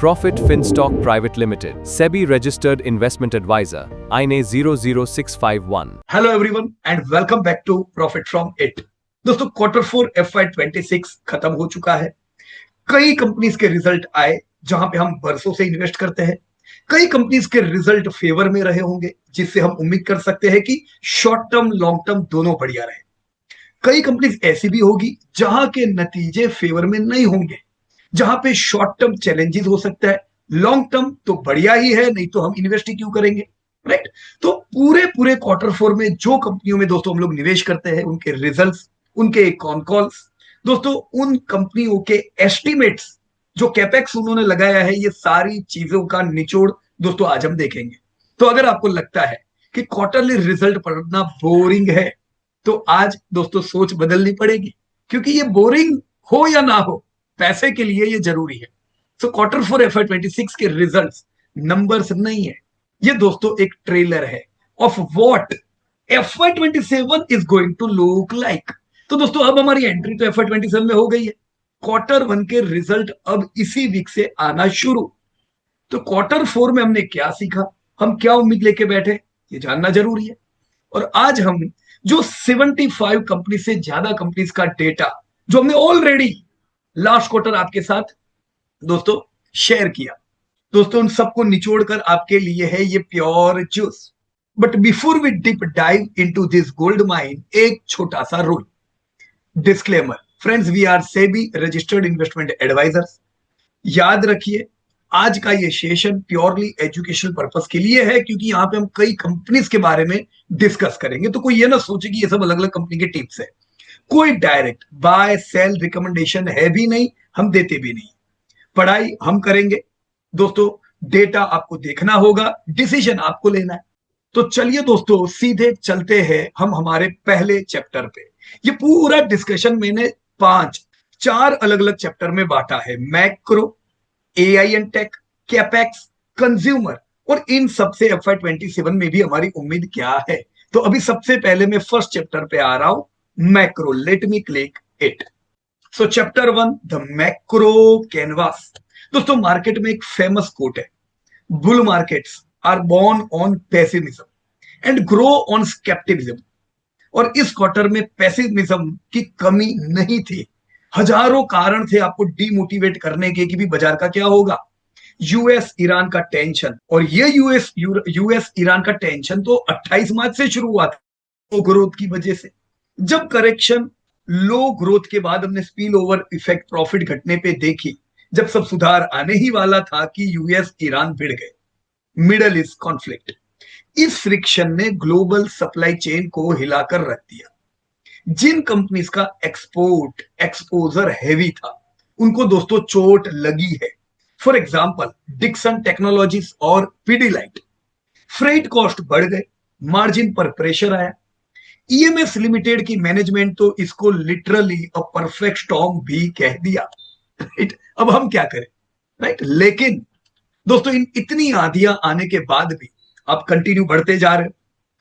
Profit Finstock Private Limited, SEBI registered investment advisor, INA 00651. Hello everyone and welcome back to Profit from It. दोस्तों quarter 4 FY26 खत्म हो चुका है। कई companies के रिजल्ट आए जहां पे हम बरसों से इन्वेस्ट करते हैं। कई कंपनीज के रिजल्ट फेवर में रहे होंगे जिससे हम उम्मीद कर सकते हैं कि शॉर्ट टर्म लॉन्ग टर्म दोनों बढ़िया रहे। कई कंपनीज ऐसी भी होगी जहां के नतीजे फेवर में नहीं होंगे, जहां पे शॉर्ट टर्म चैलेंजेस हो सकता है, लॉन्ग टर्म तो बढ़िया ही है, नहीं तो हम इन्वेस्ट ही क्यों करेंगे, राइट। तो पूरे पूरे क्वार्टर 4 में जो कंपनियों में दोस्तों हम लोग निवेश करते हैं, उनके रिजल्ट्स, उनके कॉन कॉल्स, दोस्तों उन कंपनियों के एस्टिमेट्स, जो कैपेक्स उन्होंने लगाया है, ये सारी चीजों का निचोड़ दोस्तों आज हम देखेंगे। तो अगर आपको लगता है कि क्वार्टरली रिजल्ट पढ़ना बोरिंग है, तो आज दोस्तों सोच बदलनी पड़ेगी, क्योंकि ये बोरिंग हो या ना हो, पैसे के लिए ये जरूरी है। तो क्वार्टर 4 FY26 के रिजल्ट्स नंबर्स नहीं है, ये दोस्तों एक ट्रेलर है of what FY27 is going to look like. तो दोस्तों अब हमारी एंट्री तो FY27 में हो गई है। क्वार्टर 1 के रिजल्ट अब इसी वीक से आना शुरू। तो क्वार्टर 4 में हमने क्या सीखा, हम क्या उम्मीद लेके बैठे, ये जानना जरूरी है। और आज हम जो 75 कंपनी से ज्यादा कंपनीज का डेटा जो हमने ऑलरेडी लास्ट क्वार्टर आपके साथ दोस्तों शेयर किया, दोस्तों उन सबको निचोड़कर आपके लिए है ये pure juice. But before we deep dive into this gold mine, एक छोटा सा rule, disclaimer. Friends, we are SEBI registered investment advisers. याद रखिए, आज का ये सेशन प्योरली एजुकेशनल पर्पस के लिए है, क्योंकि यहाँ पे हम कई कंपनीज के बारे में डिस्कस करेंगे। तो कोई ये ना सोचे कि ये सब अलग अलग कंपनी के टिप्स है। कोई डायरेक्ट बाय सेल रिकमेंडेशन है भी नहीं, हम देते भी नहीं। पढ़ाई हम करेंगे दोस्तों, डेटा आपको देखना होगा, डिसीजन आपको लेना है। तो चलिए दोस्तों सीधे चलते हैं हम हमारे पहले चैप्टर पे। ये पूरा डिस्कशन मैंने 4 अलग अलग चैप्टर में बांटा है। Macro, AI and tech, capex, consumer, और इन सबसे FY27 में भी हमारी उम्मीद क्या है। तो अभी सबसे पहले मैं फर्स्ट चैप्टर पे आ रहा हूं, macro. Let me click it. So chapter 1, the macro canvas. दोस्तों मार्केट में एक फेमस कोट है, bull markets are born on pessimism and grow on scepticism. और इस क्वार्टर में पेसिमिज्म की कमी नहीं थी। हजारों कारण थे आपको डीमोटिवेट करने के कि भी बाजार का क्या होगा। यूएस ईरान का टेंशन, और ये यूएस ईरान का टेंशन तो 28 मार्च से शुरू हुआ था, लो ग्रोथ की वजह से। जब करेक्शन लो ग्रोथ के बाद हमने स्पिल ओवर इफेक्ट प्रॉफिट घटने पे देखी, जब सब सुधार आने ही वाला था कि यूएस ईरान भिड़ गए। मिडल ईस्ट कॉन्फ्लिक्ट, इस फ्रिक्शन ने ग्लोबल सप्लाई चेन को हिलाकर रख दिया। जिन कंपनीज का एक्सपोर्ट एक्सपोजर हैवी था, उनको दोस्तों चोट लगी है। फॉर एग्जांपल डिक्सन टेक्नोलॉजीज और पीडीलाइट। फ्रेट कॉस्ट बढ़ गए, मार्जिन पर प्रेशर आया। ईएमएस लिमिटेड की मैनेजमेंट तो इसको लिटरली अ परफेक्ट स्टॉर्म भी कह दिया, राइट। अब हम क्या करें, राइट। लेकिन दोस्तों इन इतनी आंधियां आने के बाद भी आप कंटिन्यू बढ़ते जा रहे हो,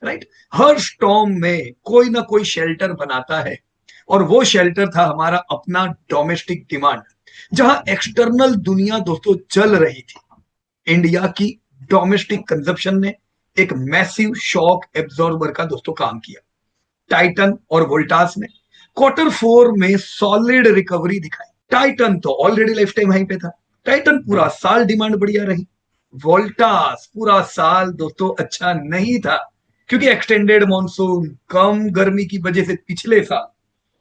राइट। हर स्टॉर्म में कोई ना कोई शेल्टर बनाता है, और वो शेल्टर था हमारा अपना डोमेस्टिक डिमांड। जहां एक्सटर्नल दुनिया दोस्तों चल रही थी, इंडिया की डोमेस्टिक कंजप्शन ने एक मैसिव शॉक एब्जॉर्बर का दोस्तों काम किया। टाइटन और वोल्टास ने क्वार्टर 4 में सॉलिड रिकवरी दिखाई। टाइटन तो ऑलरेडी लाइफ टाइम हाई पे था, टाइटन पूरा साल डिमांड बढ़िया रही। वोल्टास पूरा साल दोस्तों अच्छा नहीं था, क्योंकि एक्सटेंडेड मॉनसून, कम गर्मी की वजह से पिछले साल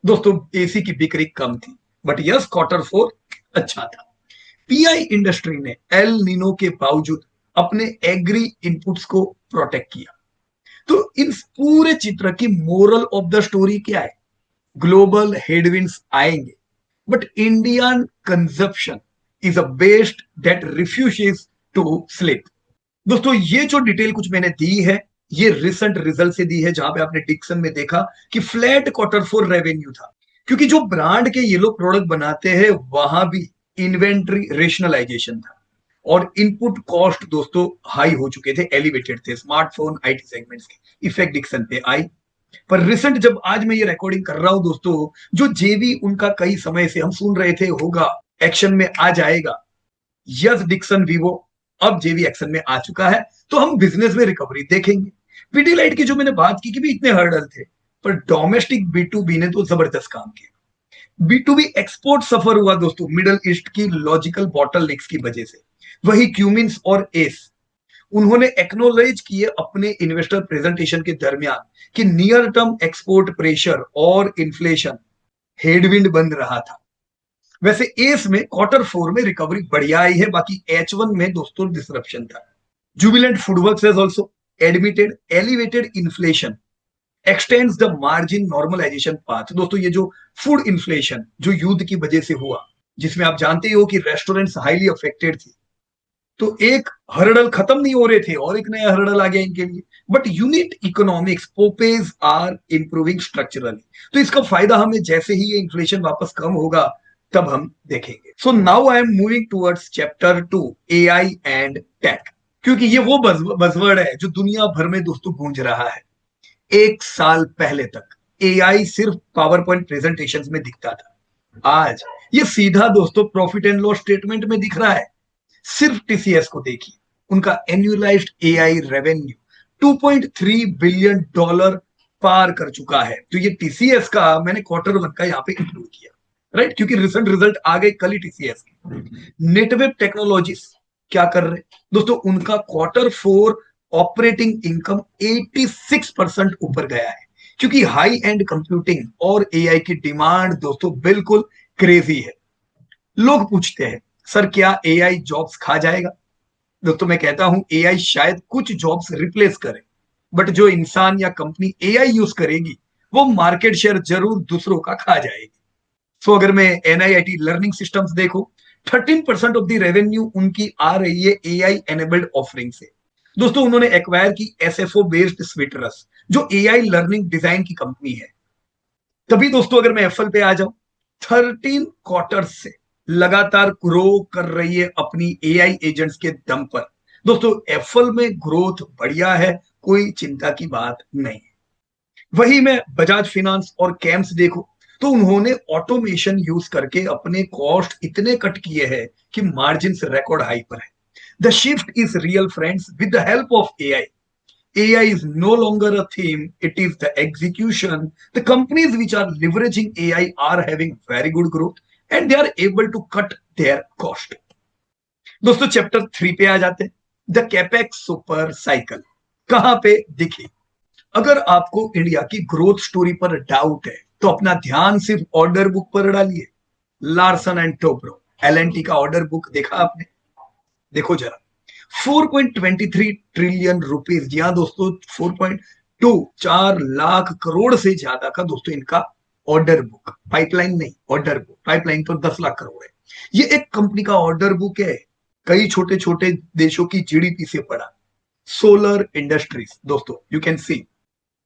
दोस्तों एसी की बिक्री कम थी। बट यस, क्वार्टर 4 अच्छा था। पीआई इंडस्ट्री ने एल नीनो के बावजूद अपने एग्री इनपुट्स को प्रोटेक्ट किया। तो इन पूरे चित्र की मोरल ऑफ द स्टोरी क्या है? ग्लोबल हेडविंड्स आएंगे, but Indian consumption is a beast that refuses to slip. दोस्तों ये जो डिटेल कुछ मैंने दी है, ये रिसेंट रिजल्ट से दी है, जहां पे आपने डिक्सन में देखा कि फ्लैट क्वार्टर 4 रेवेन्यू था, क्योंकि जो ब्रांड के ये लोग प्रोडक्ट बनाते हैं वहां भी इन्वेंट्री रेशनलाइजेशन था, और इनपुट कॉस्ट दोस्तों हाई हो चुके थे, एलिवेटेड थे। स्मार्टफोन आईटी सेगमेंट्स के इफेक्ट डिक्सन पे आई। पर रिसेंट जब आज मैं ये रिकॉर्डिंग कर रहा हूं दोस्तों, जो जेवी उनका कई समय से हम सुन रहे थे होगा, एक्शन में आ जाएगा, यस डिक्सन वीवो अब जेवी एक्शन में आ चुका है, तो हम बिजनेस में रिकवरी देखेंगे। पीडीलाइट की जो मैंने बात की कि भी इतने हर्डल थे, पर डोमेस्टिक बी2बी ने तो जबरदस्त काम किया। बी2बी एक्सपोर्ट सफर हुआ दोस्तों मिडल ईस्ट की लॉजिकल बॉटलनेक्स की वजह से। वही क्यूमिंस और एस उन्होंने एक्नोलेज किए अपने इन्वेस्टर प्रेजेंटेशन के दरमियान कि नियर टर्म एक्सपोर्ट प्रेशर और इन्फ्लेशन हेडविंड बन रहा था। वैसे एस में क्वार्टर 4 में रिकवरी बढ़िया आई है, बाकी H1 में दोस्तों डिसरप्शन था। Jubilant FoodWorks has also admitted elevated inflation extends the margin normalisation path. दोस्तों ये जो फूड इन्फ्लेशन जो युद्ध की वजह से हुआ, जिसमें आप जानते ही हो कि रेस्टोरेंट्स हाईली अफेक्टेड थी, तो एक हर्डल खत्म नहीं हो रहे थे और एक नया हर्डल आ गया इनके लिए। बट यूनिट इकोनॉमिक्स पोपेज आर इंप्रूविंग स्ट्रक्चरली, तो इसका फायदा हमें जैसे ही ये इन्फ्लेशन वापस कम होगा तब हम देखेंगे। So now I am moving towards chapter 2 AI and tech, क्योंकि ये वो बजवर्ड है जो दुनिया भर में दोस्तों गूंज रहा है। एक साल पहले तक एआई सिर्फ पावर पॉइंट प्रेजेंटेशन में दिखता था, आज ये सीधा दोस्तों प्रॉफिट एंड लॉस स्टेटमेंट में दिख रहा है। सिर्फ टीसीएस को देखिए, उनका annualised AI revenue 2.3 billion dollar पार कर चुका है। तो ये टीसीएस का मैंने क्वार्टर 1 का यहाँ पे इंक्लूड किया, राइट, क्योंकि रिसेंट रिजल्ट आ गए कल ही टीसीएस की। नेटवेब टेक्नोलॉजीज क्या कर रहे हैं दोस्तों, उनका क्वार्टर 4 ऑपरेटिंग इनकम 86% ऊपर गया है, क्योंकि हाई एंड कंप्यूटिंग और एआई की डिमांड दोस्तों बिल्कुल क्रेजी है। लोग पूछते हैं सर क्या एआई जॉब्स खा जाएगा? दोस्तों मैं कहता हूं एआई शायद कुछ जॉब्स रिप्लेस करे, बट जो इंसान या कंपनी एआई यूज करेगी वो मार्केट शेयर जरूर दूसरों का खा जाएगी। सो अगर मैं एनआईआईटी लर्निंग सिस्टम्स देखो, 13% ऑफ द रेवेन्यू उनकी आ रही है एआई एनेबल्ड ऑफरिंग से। दोस्तों उन्होंने एक्वायर की एसएफओ बेस्ड स्विटरस, जो एआई लर्निंग डिजाइन की कंपनी है। तभी दोस्तों अगर मैं एफएल पे आ जाऊं, 13 क्वार्टर से लगातार ग्रो कर रही है अपनी एआई एजेंट्स के दम पर। दोस्तों एफएल में ग्रोथ बढ़िया है, कोई चिंता की बात नहीं। वही मैं बजाज फिनांस और कैम्स देखो, तो उन्होंने ऑटोमेशन यूज करके अपने कॉस्ट इतने कट किए हैं कि मार्जिन रिकॉर्ड हाई पर है। The shift is real friends with the help of AI. AI is no longer a theme, it is the execution. The companies which are leveraging AI are having very good growth and they are able to cut their cost. दोस्तों chapter 3 पे आ जाते हैं, the capex super cycle कहां पे दिखी। अगर आपको India की ग्रोथ स्टोरी पर डाउट है तो अपना ध्यान सिर्फ ऑर्डर बुक पर डालिए। लार्सन एंड टोब्रो एलएनटी का ऑर्डर बुक देखा आपने? देखो जरा, 4.23 ट्रिलियन रुपीज, जी हाँ दोस्तों 4.2 4 लाख करोड़ से ज्यादा का दोस्तों इनका ऑर्डर बुक। पाइपलाइन नहीं, ऑर्डर बुक। पाइपलाइन तो 10 लाख करोड़ है। ये एक कंपनी का ऑर्डर बुक है, कई छोटे छोटे देशों की जीडीपी से बड़ा। सोलर इंडस्ट्रीज दोस्तों यू कैन सी,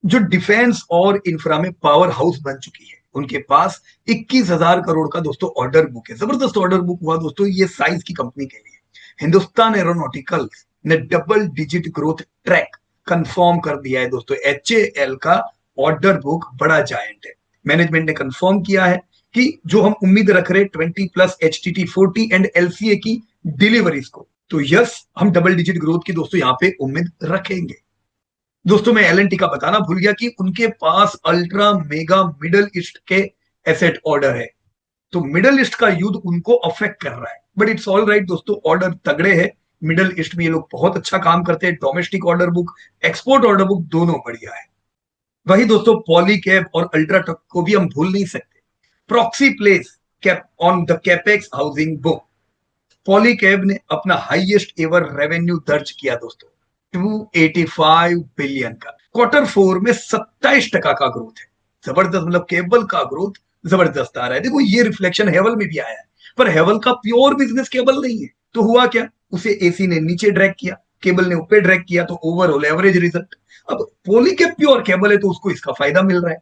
जो डिफेंस और इंफ्रा में पावर हाउस बन चुकी है, उनके पास 21,000 करोड़ का दोस्तों ऑर्डर बुक है। जबरदस्त ऑर्डर बुक हुआ दोस्तों ये साइज की कंपनी के लिए। हिंदुस्तान एरोनॉटिकल्स ने double digit growth track confirm कर दिया है दोस्तों। HAL का ऑर्डर बुक बड़ा जायंट है। मैनेजमेंट ने कंफर्म किया है कि जो हम उम्मीद रख रहे 20+ HTT40 एंड LCA की डिलीवरीज को, तो यस हम डबल डिजिट ग्रोथ की दोस्तों यहां पे उम्मीद रखेंगे। दोस्तों मैं एलएनटी का बताना भूल गया कि उनके पास अल्ट्रा मेगा मिडल ईस्ट के एसेट ऑर्डर है, तो मिडल ईस्ट का युद्ध उनको अफेक्ट कर रहा है, बट इट्स ऑल राइट दोस्तों, ऑर्डर तगड़े हैं। मिडल ईस्ट में ये लोग बहुत अच्छा काम करते हैं। Domestic order book, export order book दोनों बढ़िया है। वही दोस्तों पॉलीकैब और अल्ट्राटेक को भी हम भूल नहीं सकते। Proxy place cap on the capex housing book. Polycab ने अपना हाईएस्ट एवर रेवेन्यू दर्ज किया दोस्तों, 285 बिलियन का। क्वार्टर 4 में 27% का ग्रोथ है। जबरदस्त, मतलब केबल का ग्रोथ जबरदस्त आ रहा है। देखो ये रिफ्लेक्शन हेवल में भी आया है, पर हेवल का प्योर बिजनेस केबल नहीं है। तो हुआ क्या, उसे एसी ने नीचे ड्रैग किया, केबल ने ऊपर ड्रैग किया, तो ओवरऑल एवरेज रिजल्ट। अब पॉलीकैब प्योर केबल है तो उसको इसका फायदा मिल रहा है।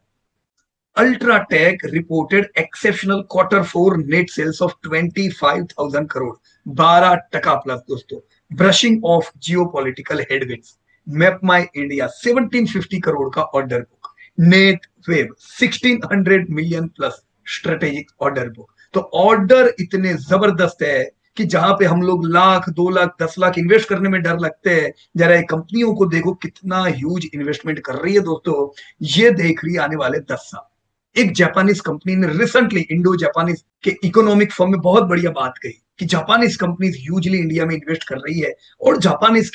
UltraTech reported exceptional quarter 4 net sales of 25,000 crore, 12% plus दोस्तों। Brushing off geopolitical headwinds. MapmyIndia 1750 crore का order book. Netweb 1600 million plus strategic order book. तो ऑर्डर इतने जबरदस्त है कि जहां पे हम लोग लाख 2 लाख 10 लाख इन्वेस्ट करने में डर लगते हैं, जरा ये कंपनियों को देखो कितना ह्यूज इन्वेस्टमेंट कर रही है दोस्तों। ये देख रही है आने वाले 10 साल। एक जापानीज कंपनी ने रिसेंटली इंडो जापानीज के इकोनॉमिक फॉर्म में बहुत बढ़िया बात कही कि जापानीज कंपनीज ह्यूजली इंडिया में इन्वेस्ट कर रही है, और जापानीज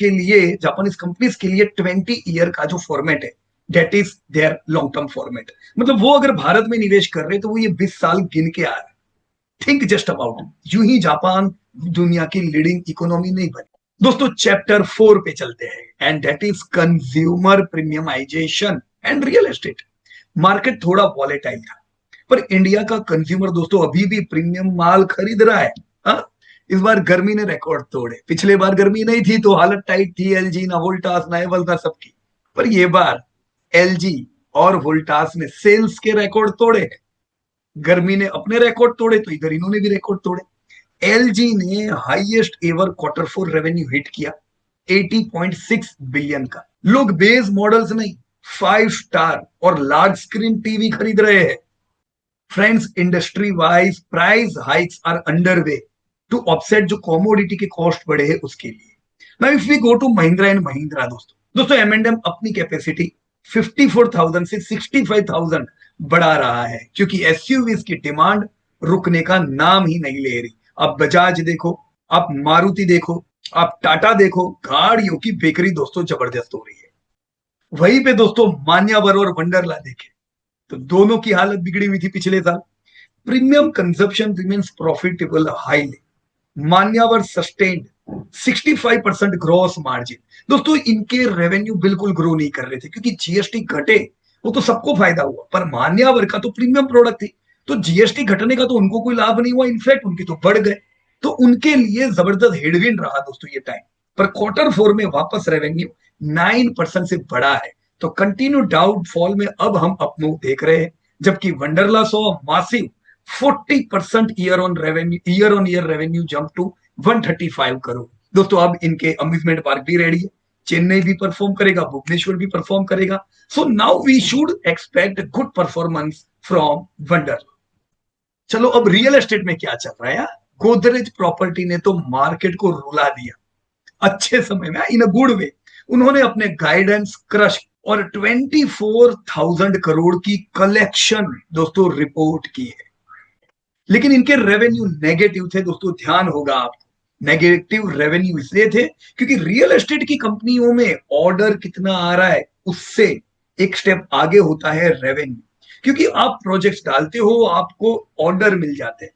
कंपनीज के लिए 20 ईयर का जो फॉर्मेट है, debt is there long term format. मतलब वो अगर भारत में निवेश कर रहे हैं तो वो ये 20 साल गिन के आ रहे हैं। थिंक जस्ट अबाउट, यूं ही जापान दुनिया की लीडिंग इकोनॉमी नहीं बनी। दोस्तों चैप्टर 4 पे चलते हैं, and that is consumer premiumisation and real estate. Market थोड़ा वॉलेटाइल था, पर इंडिया का कंज्यूमर दोस्तों अभी भी प्रीमियम माल खरीद रहा है। हा? इस बार गर्मी ने रिकॉर्ड तोड़े। पिछले बार गर्मी नहीं थी तो हालत टाइट थी, एलजी ना वोल्टास ना एवल ना सबकी। पर ये बार एलजी और वोल्टास ने सेल्स के रिकॉर्ड तोड़े। गर्मी ने अपने रिकॉर्ड तोड़े तो इधर इन्होंने भी रिकॉर्ड तोड़े। एलजी ने highest ever Q4 revenue hit किया 80.6 बिलियन का। लोग बेस मॉडल्स नहीं, 5 स्टार और लार्ज स्क्रीन टीवी खरीद रहे हैं। Friends, industry wise price hikes are under way to offset जो कॉमोडिटी के कॉस्ट बढ़े हैं उसके लिए। Now if we go to Mahindra and Mahindra दोस्तों एम&एम अपनी कैपेसिटी 54,000 से 65,000 बढ़ा रहा है, क्योंकि एसयूवीज की डिमांड रुकने का नाम ही नहीं ले रही। आप बजाज देखो, आप मारुति देखो, आप टाटा देखो, गाड़ियों की बिक्री दोस्तों जबरदस्त हो रही है। वहीं पे दोस्तों मान्यवर और वंडरला देखे तो दोनों की हालत बिगड़ी हुई थी पिछले साल। Premium consumption remains profitable highly. मान्यवर सस्टेन्ड 65% ग्रॉस मार्जिन। दोस्तों इनके रेवेन्यू बिल्कुल ग्रो नहीं कर रहे थे, क्योंकि जीएसटी घटे वो तो सबको फायदा हुआ, पर मान्यवर का तो प्रीमियम प्रोडक्ट थी, तो जीएसटी घटने का तो उनको कोई लाभ नहीं हुआ, इनफैक्ट उनके तो बढ़ गए। तो उनके लिए जबरदस्त हेडविंड रहा दोस्तों ये टाइम। पर Q4 में वापस रेवेन्यू 9% से बढ़ा है, तो कंटिन्यू डाउनफॉल में अब हम अपनो देख रहे हैं। जबकि Wonderla saw massive 40% year on year revenue jump to 135 crore. दोस्तों अब इनके अम्यूजमेंट पार्क भी रेडी है, चेन्नई भी परफॉर्म करेगा, भुवनेश्वर भी परफॉर्म करेगा। So now we should expect good performance from Wonderla. चलो अब रियल एस्टेट में क्या चल रहा है यार। गोदरेज प्रॉपर्टी ने तो मार्केट को रुला दिया अच्छे समय में, इन अ गुड वे। उन्होंने अपने गाइडेंस क्रश और 24,000 करोड़ की कलेक्शन दोस्तों रिपोर्ट की है। लेकिन इनके रेवेन्यू नेगेटिव थे दोस्तों, ध्यान होगा आपको। नेगेटिव रेवेन्यू इसलिए थे क्योंकि रियल एस्टेट की कंपनियों में ऑर्डर कितना आ रहा है उससे एक स्टेप आगे होता है रेवेन्यू। क्योंकि आप प्रोजेक्ट्स डालते हो, आपको ऑर्डर मिल जाते हैं,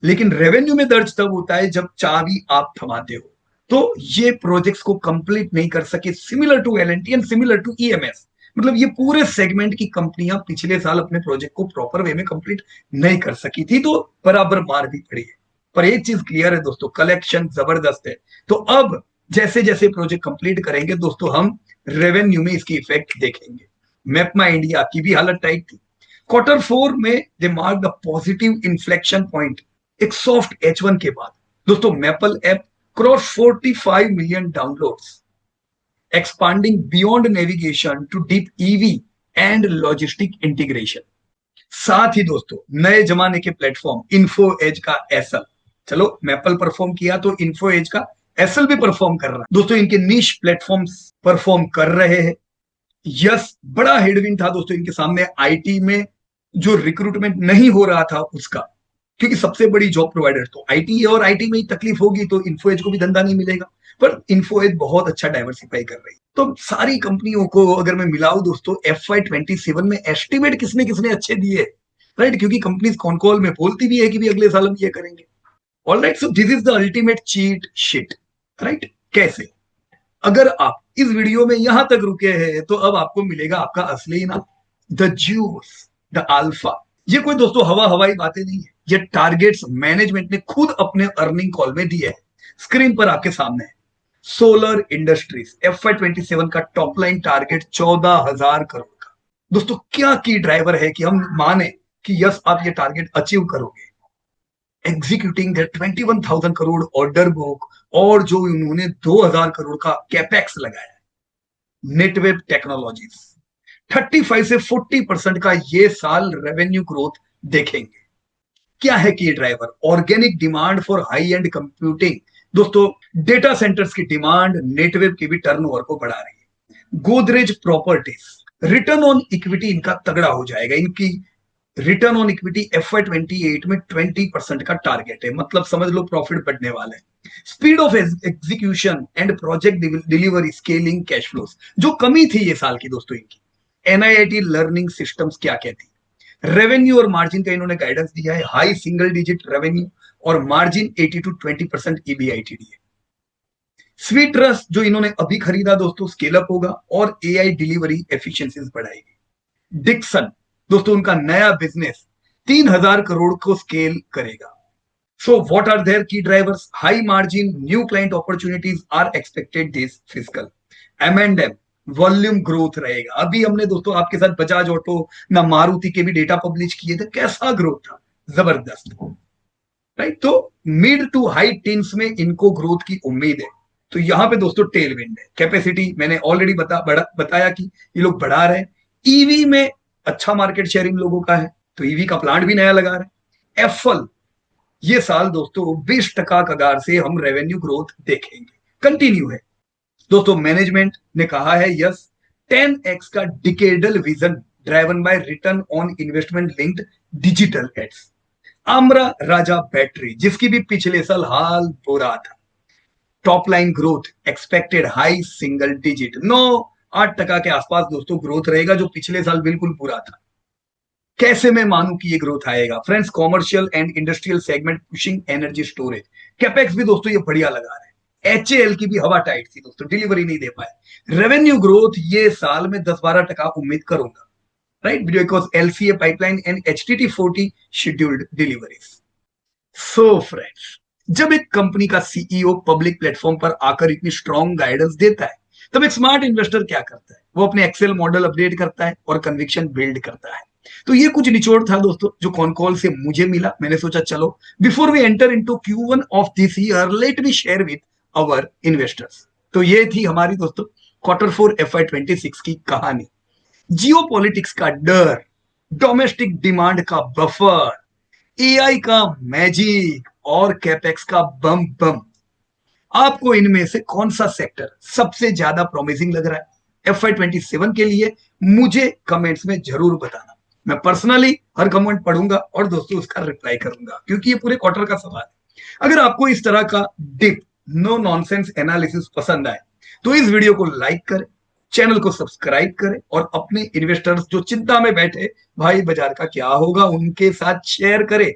लेकिन रेवेन्यू में दर्ज तब होता है जब चाबी आप थमाते हो। तो ये प्रोजेक्ट्स को कंप्लीट नहीं कर सके, similar to L&T and similar to EMS. मतलब ये पूरे सेगमेंट की कंपनियां पिछले साल अपने प्रोजेक्ट को प्रॉपर वे में कंप्लीट नहीं कर सकी थी, तो बराबर मार भी पड़ी है। पर एक चीज क्लियर है दोस्तों, कलेक्शन जबरदस्त है। तो अब जैसे जैसे प्रोजेक्ट कंप्लीट करेंगे दोस्तों, हम रेवेन्यू में इसकी इफेक्ट देखेंगे। मैपमा इंडिया की भी हालत टाइट थी। Q4 में they mark the positive inflection point एक सॉफ्ट H1 के बाद। दोस्तों Mappls app cross 45 million downloads, expanding beyond navigation to deep EV and logistic integration। साथ ही दोस्तों नए जमाने के प्लेटफॉर्म इन्फो एज का एसएल, चलो मैपल परफॉर्म किया तो इन्फो एज का एसएल भी परफॉर्म कर रहा है दोस्तों। इनके निश प्लेटफॉर्म्स परफॉर्म कर रहे हैं। यस, बड़ा हेडविंड था दोस्तों इनके सामने आईटी में, जो रिक्रूटमेंट नहीं हो रहा था उसका, क्योंकि सबसे बड़ी जॉब प्रोवाइडर तो आईटी है, और आईटी में ही तकलीफ होगी तो इन्फो एज को भी धंधा नहीं मिलेगा। पर इन्फो एज बहुत अच्छा डाइवर्सिफाई कर रही है। तो सारी कंपनियों को अगर मैं मिलाऊं दोस्तों, FY27 में एस्टिमेट किसने किसने अच्छे दिए, राइट, क्योंकि कंपनीज कॉन कॉल में बोलती भी है कि भी अगले साल हम ये करेंगे। Alright, so this is the ultimate cheat sheet, right. कैसे? अगर आप इस वीडियो में यहां तक रुके हैं तो अब आपको मिलेगा आपका असली इनाम, द जूस, द अल्फा। ये कोई दोस्तों हवा हवाई बातें नहीं है, ये टारगेट्स मैनेजमेंट ने खुद अपने अर्निंग कॉल में दिए है। स्क्रीन पर आपके सामने है। सोलर इंडस्ट्रीज FY27 का टॉप लाइन टारगेट 14,000 करोड़ का। दोस्तों क्या की ड्राइवर है कि हम माने कि यस आप ये टारगेट अचीव करोगे। Executing the 21,000 crore order book, और जो उन्होंने 2,000 करोड़ का कैपेक्स लगाया। नेटवेब टेक्नोलॉजीज 35 से 40% का ये साल रेवेन्यू ग्रोथ देखेंगे। क्या है की driver? Organic demand for high and computing. दोस्तों, डेटा सेंटर्स की डिमांड नेटवर्क की भी टर्नओवर को बढ़ा रही है। Godrej properties, return on equity इनका तगड़ा हो जाएगा। इनकी रिटर्न ऑन इक्विटी FY 28 में 20% का टारगेट है, मतलब समझ लो प्रॉफिट बढ़ने वाला है। Speed of execution and project delivery, scaling, cash flows. जो कमी थी ये साल की दोस्तों इनकी, NIIT लर्निंग सिस्टम्स क्या कहती है? रेवेन्यू और मार्जिन का इन्होंने गाइडेंस दिया है, हाई सिंगल डिजिट रेवेन्यू और मार्जिन 18 to 20% EBITD है। स्वीट रस जो इन्होंने अभी खरीदा दोस्तों, स्केल अप होगा और AI डिलीवरी एफिशिएंसीज बढ़ाएगी। डिक्सन दोस्तों, उनका नया बिजनेस 3000 करोड़ को स्केल करेगा। So what are their key drivers? High margin, new client opportunities are expected this fiscal. M&M volume growth रहेगा। अभी हमने दोस्तों आपके साथ बजाज ऑटो ना मारुति के भी डेटा पब्लिश किए थे, कैसा ग्रोथ था, जबरदस्त, राइट। तो मिड टू हाई टीन्स में इनको ग्रोथ की उम्मीद है। तो यहां पे दोस्तों टेल विंड है। कैपेसिटी मैंने ऑलरेडी बताया कि ये लोग बढ़ा रहे हैं। ईवी में अच्छा मार्केट शेयर इन लोगों का है, तो ईवी का प्लांट भी नया लगा रहे हैं। एफल ये साल दोस्तों 20% कगार से हम रेवेन्यू ग्रोथ देखेंगे, कंटिन्यू है। दोस्तों मैनेजमेंट ने कहा है यस, 10x का decadal vision driven by return on investment linked digital ads. Amara Raja battery, जिसकी भी पिछले साल हाल बुरा था, top line growth expected high single digit, 9-8% के आसपास दोस्तों ग्रोथ रहेगा, जो पिछले साल बिल्कुल बुरा था। कैसे मैं मानूं कि ये ग्रोथ आएगा? Friends, commercial and industrial segment pushing energy storage, capex भी दोस्तों ये बढ़िया लगा रहे हैं। HAL की भी हवा टाइट थी दोस्तों, डिलीवरी नहीं दे पाए। रेवेन्यू ग्रोथ ये साल में 10-12% उम्मीद करूंगा, right, because LCA pipeline and HTT40 scheduled deliveries. So friends, जब एक कंपनी का CEO पब्लिक प्लेटफॉर्म पर आकर इतनी स्ट्रॉन्ग गाइडेंस देता है, तब एक स्मार्ट इन्वेस्टर क्या करता है? वो अपने एक्सेल मॉडल अपडेट करता है और कन्विक्शन बिल्ड करता है। तो ये कुछ निचोड़ था दोस्तों जो कॉन कॉल से मुझे मिला। मैंने सोचा चलो before we enter into Q1 of this year, let me share with our investors. तो ये थी हमारी दोस्तों Q4 FY 26 की कहानी। जियोपॉलिटिक्स का डर, डोमेस्टिक डिमांड का बफर, AI का मैजिक और कैपेक्स का बम बम। आपको इनमें से कौन सा सेक्टर सबसे ज्यादा प्रॉमिसिंग लग रहा है FY 27 के लिए? मुझे कमेंट्स में जरूर बताना। मैं पर्सनली हर कमेंट पढ़ूंगा और दोस्तों उसका रिप्लाई करूंगा, क्योंकि ये पूरे क्वार्टर का सवाल है। अगर आपको इस तरह का डिप नो नॉनसेंस एनालिसिस पसंद आए तो इस वीडियो को लाइक करें, चैनल को सब्सक्राइब करें और अपने इन्वेस्टर्स जो चिंता में बैठे भाई बाजार का क्या होगा, उनके साथ शेयर करें,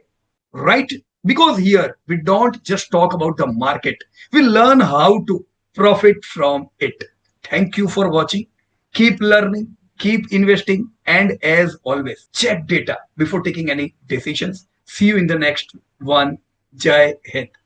right? Because here we don't just talk about the market, we learn how to profit from it. Thank you for watching. Keep learning, keep investing, and as always, check data before taking any decisions. See you in the next one. Jai Hind.